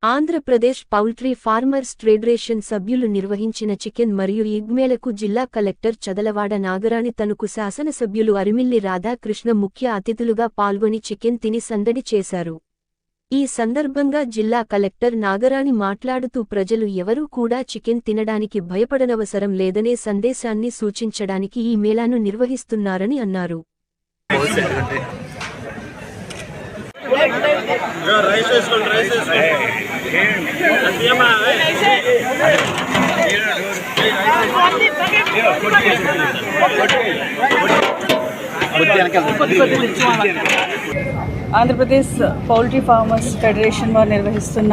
Andhra Pradesh poultry farmers federation సభ్యులు నిర్వహించిన chicken మరియు ఎగ్ మేళకు జిల్లా కలెక్టర్ చదలవాడ నాగరాణి తణుకు శాసనసభ్యులు అరిమిల్లి రాధాకృష్ణ ముఖ్య అతిథులుగా పాల్గొని చికెన్ తిని సందడి చేశారు. ఈ సందర్భంగా జిల్లా కలెక్టర్ నాగరాణి మాట్లాడుతూ ప్రజలు ఎవరూ కూడా చికెన్ తినడానికి భయపడనవసరం లేదనే సందేశాన్ని సూచించడానికి ఈ మేళాను నిర్వహిస్తున్నారని అన్నారు. ఆంధ్రప్రదేశ్ పౌల్ట్రీ ఫార్మర్స్ ఫెడరేషన్ వారు నిర్వహిస్తున్న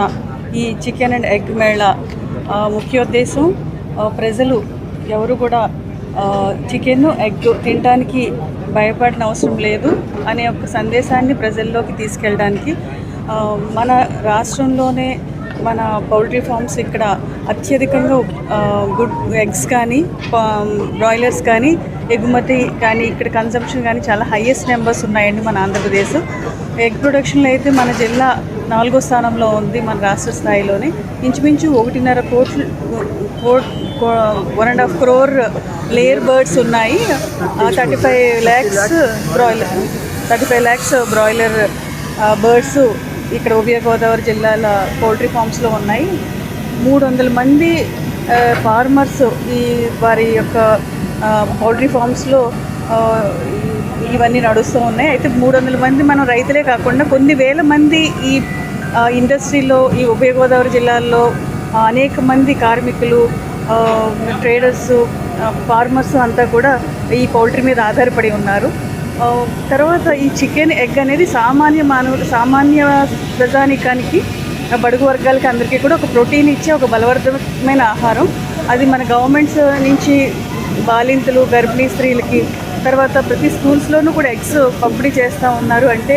ఈ చికెన్ అండ్ ఎగ్ మేళా ముఖ్యోద్దేశం ప్రజలు ఎవరు కూడా చికెన్ ఎగ్ తినడానికి భయపడిన అవసరం లేదు అనే ఒక సందేశాన్ని ప్రజల్లోకి తీసుకెళ్ళడానికి మన రాష్ట్రంలోనే మన పౌల్ట్రీ ఫార్మ్స్ ఇక్కడ అత్యధికంగా గుడ్ ఎగ్స్ కానీ బ్రాయిలర్స్ కానీ ఎగుమతి కానీ ఇక్కడ కన్సంప్షన్ కానీ చాలా హైయెస్ట్ నెంబర్స్ ఉన్నాయండి మన ఆంధ్రప్రదేశ్. ఎగ్ ప్రొడక్షన్లో అయితే మన జిల్లా 4వ స్థానంలో ఉంది మన రాష్ట్ర స్థాయిలోనే. ఇంచుమించు 1.5 1.5 crore లేయర్ బర్డ్స్ ఉన్నాయి. 35 lakhs బ్రాయిలర్ బర్డ్స్ ఇక్కడ ఉభయ గోదావరి జిల్లాల పౌల్ట్రీ ఫార్మ్స్లో ఉన్నాయి. 300 మంది ఫార్మర్స్ ఈ వారి యొక్క పౌల్ట్రీ ఫార్మ్స్లో ఇవన్నీ నడుస్తూ ఉన్నాయి. అయితే 300 మంది మనం రైతులే కాకుండా కొన్ని వేల మంది ఈ ఇండస్ట్రీలో ఈ ఉభయ గోదావరి జిల్లాల్లో అనేక మంది కార్మికులు, ట్రేడర్స్, ఫార్మర్స్ అంతా కూడా ఈ పౌల్ట్రీ మీద ఆధారపడి ఉన్నారు. తర్వాత ఈ చికెన్ ఎగ్ అనేది సామాన్య ప్రజానికానికి, బడుగు వర్గాలకి అందరికీ కూడా ఒక ప్రోటీన్ ఇచ్చే ఒక బలవర్ధకమైన ఆహారం. అది మన గవర్నమెంట్స్ నుంచి బాలింతలు, గర్భిణీ స్త్రీలకి, తర్వాత ప్రతి స్కూల్స్లోనూ కూడా ఎగ్స్ పంపిణీ చేస్తూ ఉన్నారు. అంటే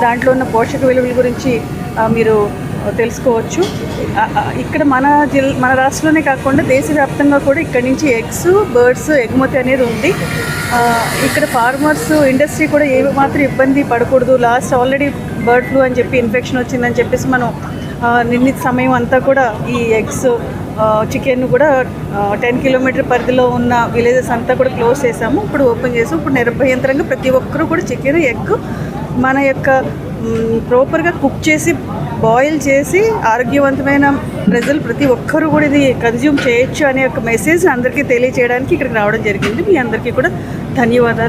దాంట్లో ఉన్న పోషక విలువల గురించి మీరు తెలుసుకోవచ్చు. ఇక్కడ మన రాష్ట్రంలోనే కాకుండా దేశవ్యాప్తంగా కూడా ఇక్కడి నుంచి ఎగ్స్, బర్డ్స్ ఎగుమతి అనేది ఉంది. ఇక్కడ ఫార్మర్స్ ఇండస్ట్రీ కూడా ఏమాత్రం ఇబ్బంది పడకూడదు. ఆల్రెడీ బర్డ్ ఫ్లూ అని చెప్పి ఇన్ఫెక్షన్ వచ్చిందని చెప్పేసి మనం నిర్ణీత సమయం అంతా కూడా ఈ ఎగ్స్, చికెన్ కూడా 10 kilometer పరిధిలో ఉన్న విలేజెస్ అంతా కూడా క్లోజ్ చేసాము. ఇప్పుడు ఓపెన్ చేసాము. ఇప్పుడు నిర్భయంతరంగా ప్రతి ఒక్కరూ కూడా చికెన్, ఎగ్ మన యొక్క ప్రాపర్గా కుక్ చేసి, బాయిల్ చేసి ఆరోగ్యవంతమైన ప్రజలు ప్రతి ఒక్కరూ కూడా ఇది కన్జ్యూమ్ చేయొచ్చు అనే ఒక మెసేజ్ అందరికీ తెలియచేయడానికి ఇక్కడికి రావడం జరిగింది. మీ అందరికీ కూడా ధన్యవాదాలు.